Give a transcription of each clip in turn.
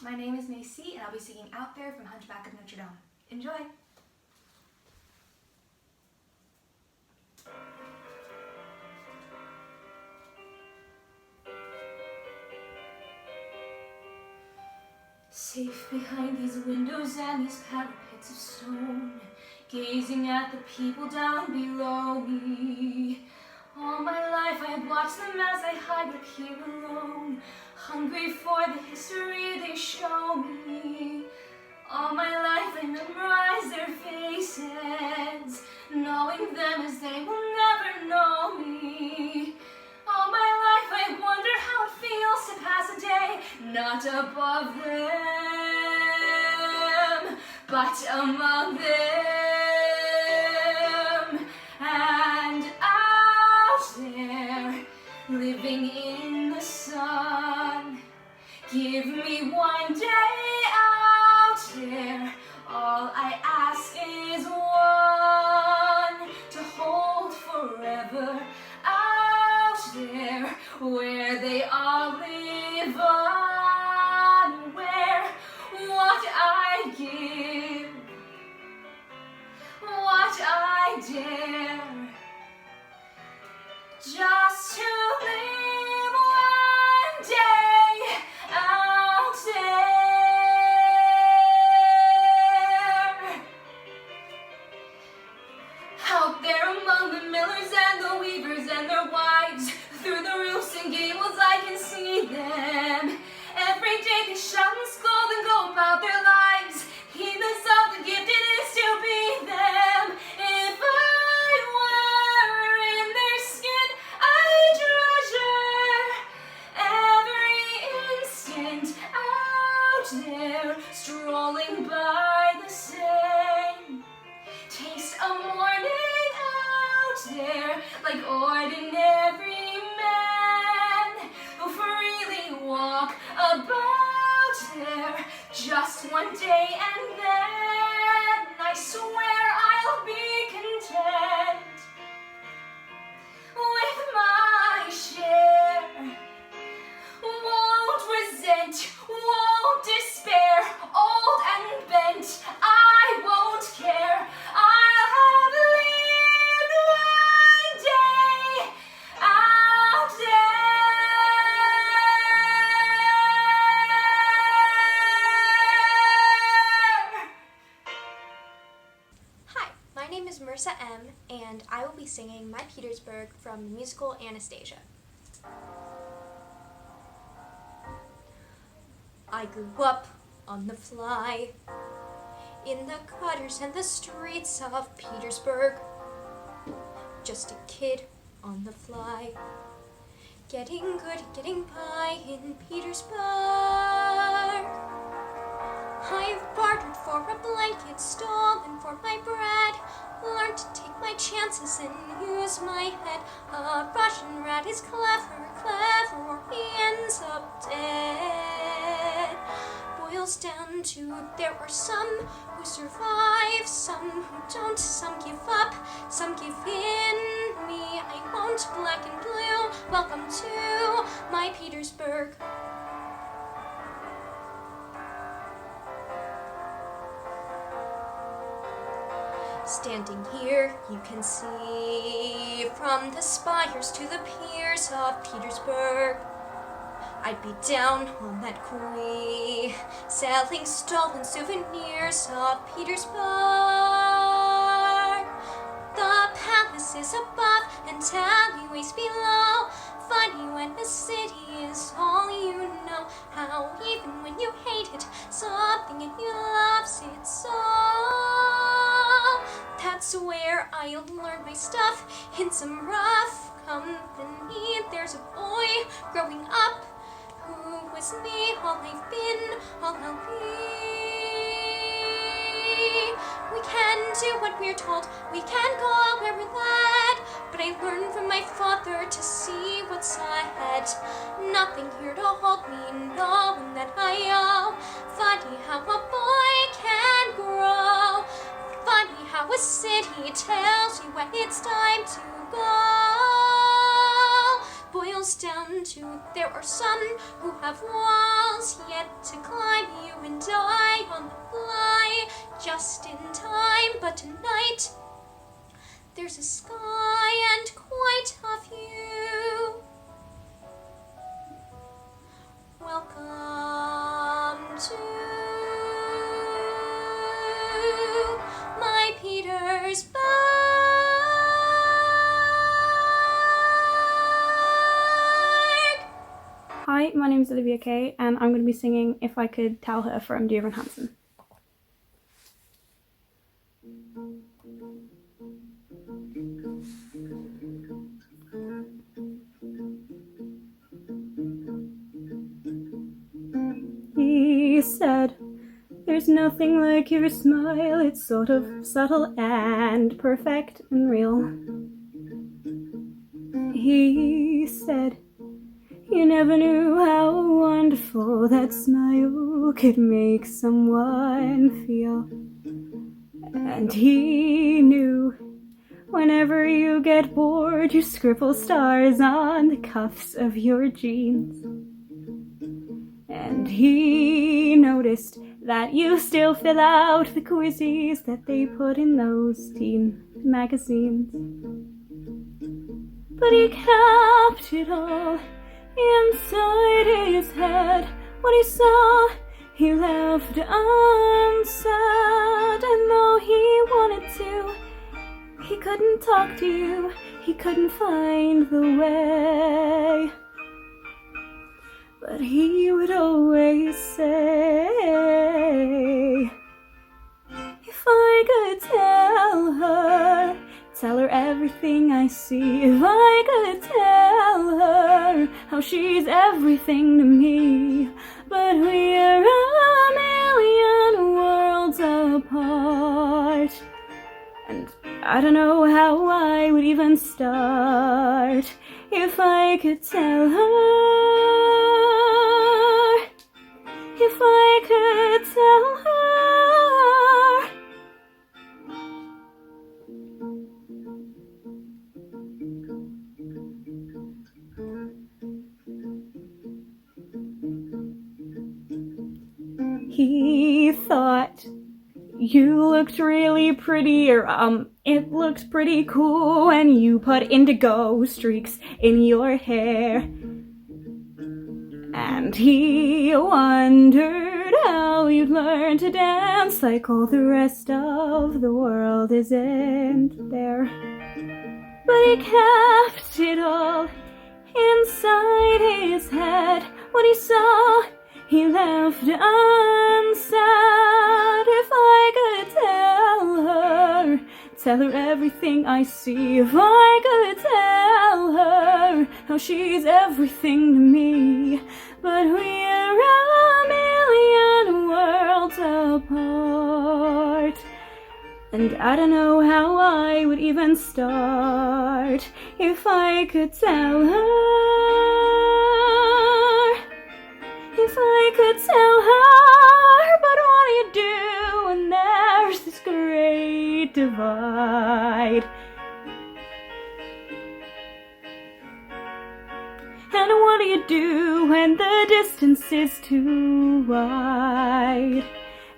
My name is Macy, and I'll be singing Out There from Hunchback of Notre Dame. Enjoy! Safe behind these windows and these parapets of stone, gazing at the people down below me. All my life I've watched them as I hide up here alone, hungry for the history they show me. All my life I memorize their faces, knowing them as they will never know me. All my life I wonder how it feels to pass a day not above them, but among them. And out there, living in the sun, give me one day out there. All I ask is one, to hold forever out there, where they all live on, where what I give, what I dare, just to live one day out there. Out there among the millers and the weavers and their wives, through the roofs and gables I can see them. Every day they shout and scold and go about their lives, heedless of the gift it is to be them. If I were in their skin, I'd treasure every instant out there, strolling by the Seine. Taste a morning out there, like ordinary men who freely walk about there. Just one day and then I swear I'll be content with my share. Won't resent, won't despair, old and bent, I won't care. I'll have lived one day out there. Hi, my name is Marissa M., and I will be singing My Petersburg from the musical Anastasia. I grew up on the fly, in the gutters and the streets of Petersburg. Just a kid on the fly, getting good, getting by in Petersburg. I've bartered for a blanket, stolen for my bread, learned to take my chances and use my head. A Russian rat is clever, clever, or he ends up dead. Boils down to there are some who survive, some who don't, some give up, some give in. Me, I won't, black and blue. Welcome to my Petersburg. Standing here, you can see from the spires to the piers of Petersburg. I'd be down on that quay, selling stolen souvenirs of Petersburg. The palace is above and alleyways below. Funny when the city is all you know. How even when you hate it, something in you loves it so. That's where I learned my stuff, in some rough company. There's a boy growing up who was me, all I've been, all I'll be. We can do what we're told, we can go where we're led, but I learned from my father to see what's ahead. Nothing here to hold me, knowing that I owe. Funny how a boy can grow. Funny how a city tells you when it's time to go. Boils falls down too. There are some who have walls yet to climb, you and I on the fly, just in time. But tonight there's a sky and quite a view. Welcome to my Petersburg. Hi, my name is Olivia Kay, and I'm going to be singing If I Could Tell Her from Dear Evan Hansen. He said, "There's nothing like your smile, it's sort of subtle and perfect and real." He said, "You never knew how wonderful that smile could make someone feel." And he knew whenever you get bored, you scribble stars on the cuffs of your jeans. And he noticed that you still fill out the quizzes that they put in those teen magazines. But he kept it all inside his head. What he saw, he left unsaid. And though he wanted to, he couldn't talk to you, he couldn't find the way. But he would always say, if I could tell her everything I see. If I could tell her how she's everything to me. But we're a million worlds apart, and I don't know how I would even start. If I could tell her, if I could tell her. He thought you looked really pretty, or it looked pretty cool when you put indigo streaks in your hair. And he wondered how you'd learn to dance like all the rest of the world isn't there. But he kept it all inside his head. What he saw, he left unsaid. If I could tell her everything I see. If I could tell her how she's everything to me. But we're a million worlds apart, and I don't know how I would even start. If I could tell her, if I could tell her. But what do you do when there's this great divide? And what do you do when the distance is too wide?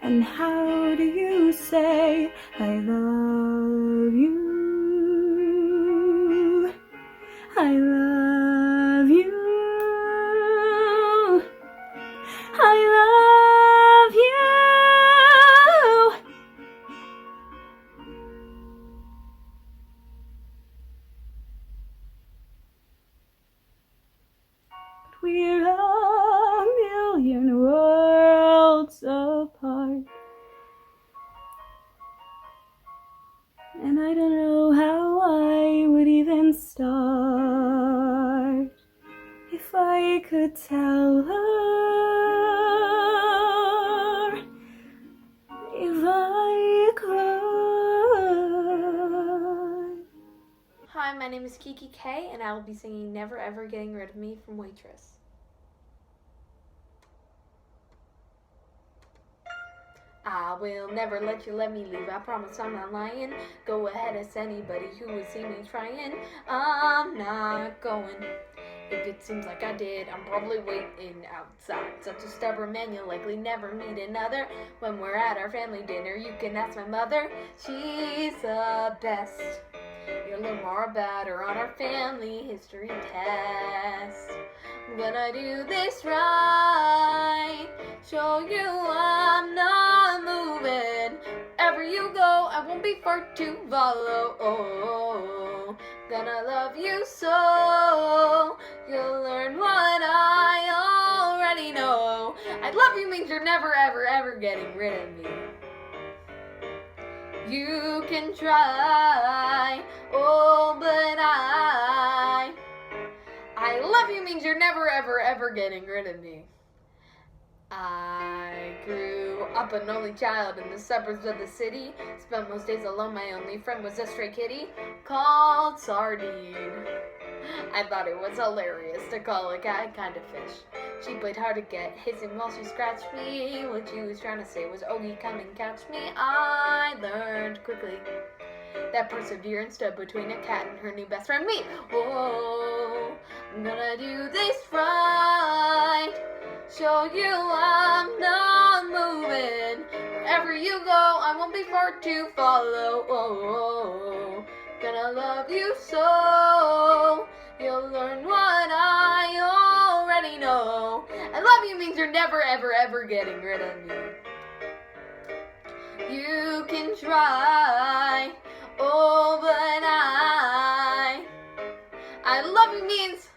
And how do you say I love you? I love you. I love you. But we're a million worlds apart, and I don't know how I would even start. If I could tell her, if I could. Hi, my name is Kiki K, and I will be singing Never Ever Getting Rid of Me from Waitress. I will never let you let me leave. I promise I'm not lying. Go ahead, ask anybody who would see me trying. I'm not going If it seems like I did, I'm probably waiting outside. Such a stubborn man, you'll likely never meet another. When we're at our family dinner, you can ask my mother. She's the best. You'll learn more about her on our family history test. I'm gonna do this right, show you I'm not moving. Wherever you go, I won't be far to follow. Oh, gonna love you so, you'll learn what I already know. I love you means you're never ever ever getting rid of me. You can try, oh, but I love you means you're never ever ever getting rid of me. I grew up an only child in the suburbs of the city. Spent most days alone, my only friend was a stray kitty called Sardine. I thought it was hilarious to call a cat kind of fish. She played hard to get, hissing while she scratched me. What she was trying to say was, Ogie, come and catch me. I learned quickly that perseverance stood between a cat and her new best friend, me. Oh, I'm gonna do this right, show you I'm not moving. Wherever you go, I won't be far to follow. Oh, gonna love you so, you'll learn what I already know. I love you means you're never ever ever getting rid of me. You can try, oh, but I love you means,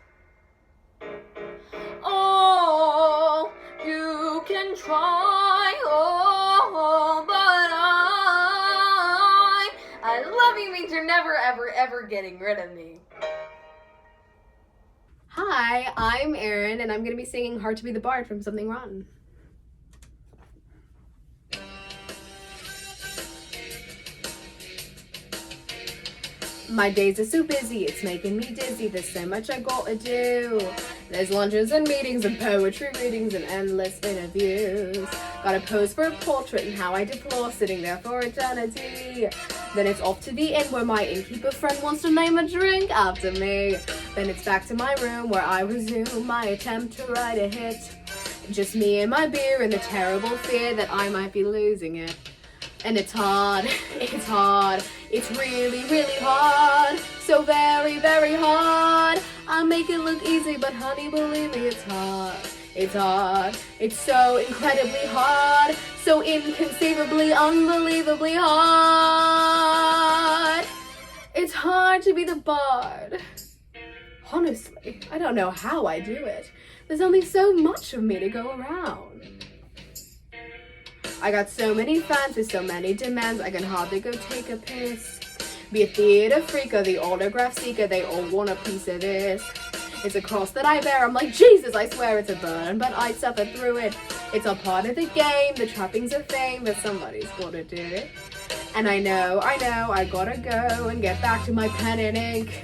oh, you can try, oh, but I love you means you're never ever ever getting rid of me. Hi, I'm Erin, and I'm going to be singing Hard to Be the Bard from Something Rotten. My days are so busy, it's making me dizzy. There's so much I gotta do. There's lunches and meetings and poetry readings and endless interviews. Gotta pose for a portrait and how I deplore sitting there for eternity. Then it's off to the inn where my innkeeper friend wants to name a drink after me. Then it's back to my room where I resume my attempt to write a hit. Just me and my beer and the terrible fear that I might be losing it. And it's hard, it's really, really hard. So very, very hard. I make it look easy, but honey, believe me, it's hard. It's hard, it's so incredibly hard. So inconceivably, unbelievably hard. It's hard to be the bard. Honestly, I don't know how I do it. There's only so much of me to go around. I got so many fans with so many demands, I can hardly go take a piss. Be a theater freak or the autograph seeker, they all want a piece of this. It's a cross that I bear, I'm like, Jesus, I swear it's a burden, but I suffer through it. It's a part of the game, the trappings of fame, but somebody's gotta do it. And I know, I gotta go and get back to my pen and ink.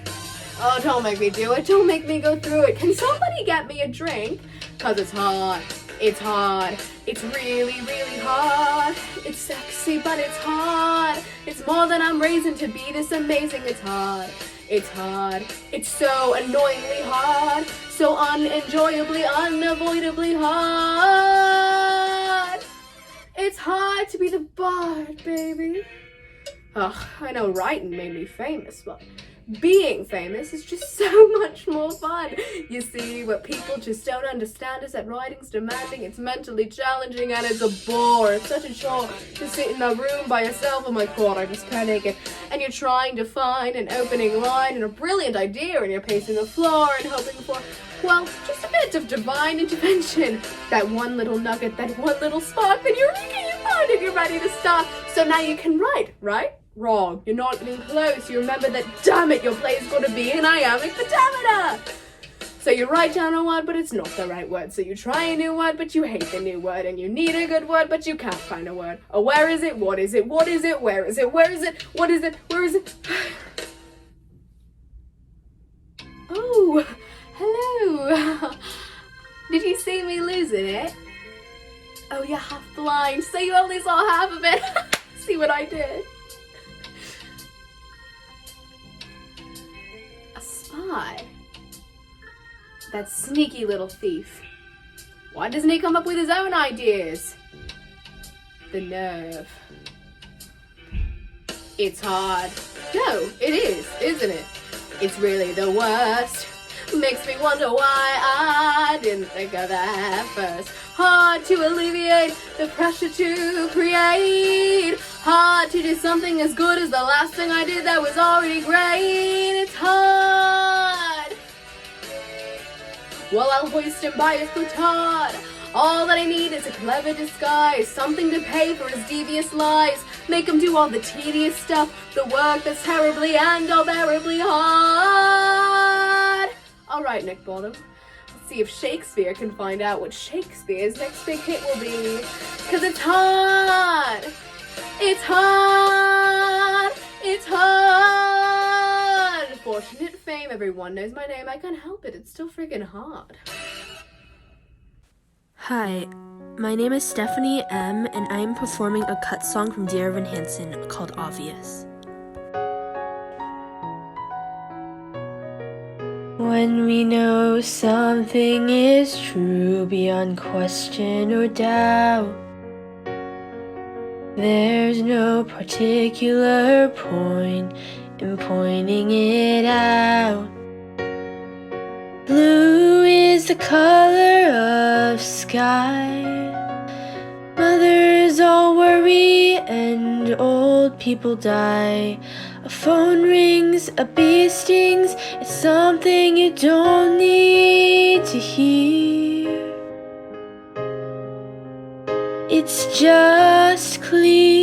Oh, don't make me do it, don't make me go through it. Can somebody get me a drink? 'Cause it's hard. It's hard, it's really, really hard. It's sexy, but it's hard. It's more than I'm raising to be this amazing. It's hard, it's hard. It's so annoyingly hard. So unenjoyably, unavoidably hard. It's hard to be the bard, baby. Ugh, I know writing made me famous, but being famous is just so much more fun. You see, what people just don't understand is that writing's demanding, it's mentally challenging, and it's a bore. It's such a chore to sit in a room by yourself. Oh my god, I just can't take it. And you're trying to find an opening line and a brilliant idea, and you're pacing the floor and hoping for, well, just a bit of divine intervention. That one little nugget, that one little spark, then you find it, you're ready to start. So now you can write, right? Wrong. You're not even close. You remember that, damn it, your play's got to be an iambic pentameter. So you write down a word, but it's not the right word. So you try a new word, but you hate the new word. And you need a good word, but you can't find a word. Oh, where is it? What is it? What is it? Where is it? Where is it? What is it? Where is it? Oh, hello. Did you see me losing it? Oh, you're half blind, so you only saw half of it. See what I did? A spy. that sneaky little thief. Why doesn't he come up with his own ideas? The nerve. It's hard. No, it is, isn't it? It's really the worst. Makes me wonder why I didn't think of that first. Hard to alleviate the pressure to create. Hard to do something as good as the last thing I did that was already great. It's hard. Well, I'll hoist him by his petard. All that I need is a clever disguise, something to pay for his devious lies. Make him do all the tedious stuff, the work that's terribly and unbearably hard. All right, Nick Bottom. Let's see if Shakespeare can find out what Shakespeare's next big hit will be. 'Cause it's hard. It's hard. It's hard. Fortunate fame, everyone knows my name. I can't help it. It's still freaking hard. Hi, my name is Stephanie M, and I am performing a cut song from Dear Evan Hansen called Obvious. When we know something is true beyond question or doubt, there's no particular point in pointing it out. Blue is the color of sky. Mothers all worry and old people die. A phone rings, a bee stings. It's something you don't need to hear. It's just clear.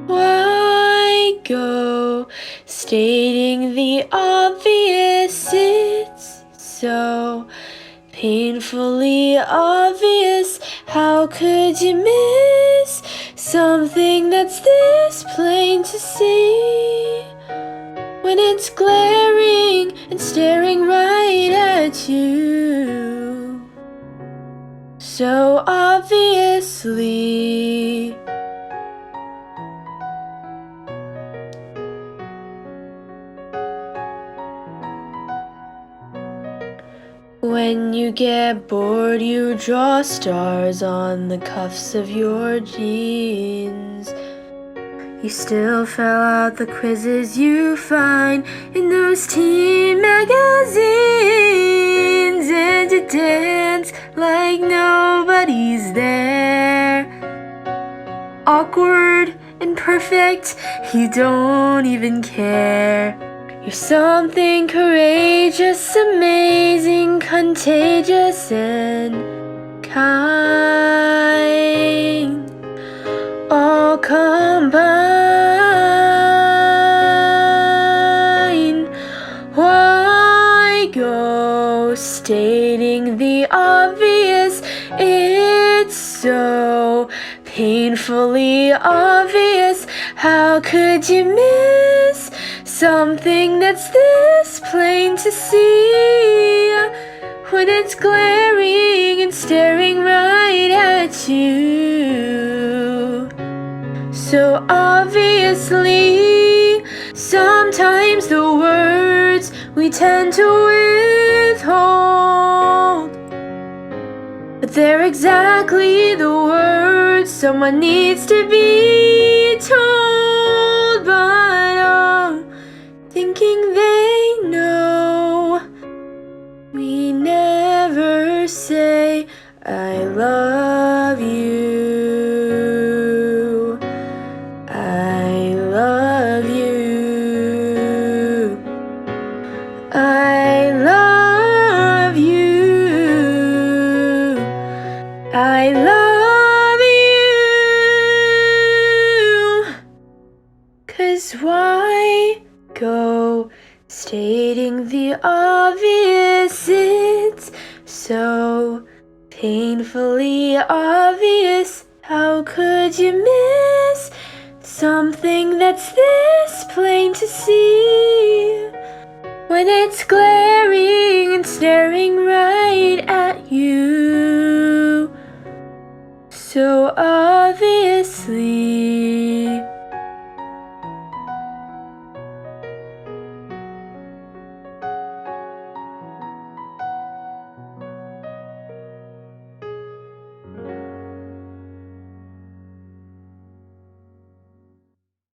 Why go stating the obvious? It's so painfully obvious. How could you miss something that's this plain to see when it's glaring and staring right at you so obviously? When you get bored, you draw stars on the cuffs of your jeans. You still fill out the quizzes you find in those teen magazines, and you dance like nobody's there. Awkward and perfect, you don't even care. You're something courageous, amazing, contagious, and kind, all combined. Why go stating the obvious? It's so painfully obvious. How could you miss something that's this plain to see when it's glaring and staring right at you so obviously? Sometimes the words we tend to withhold, but they're exactly the words someone needs to be told. But oh, thinking they know, we never say I love you, I love you, I love you, I love you. 'Cause why go stating the obvious? It's so painfully obvious. How could you miss something that's this plain to see when it's glaring and staring right at you so obviously?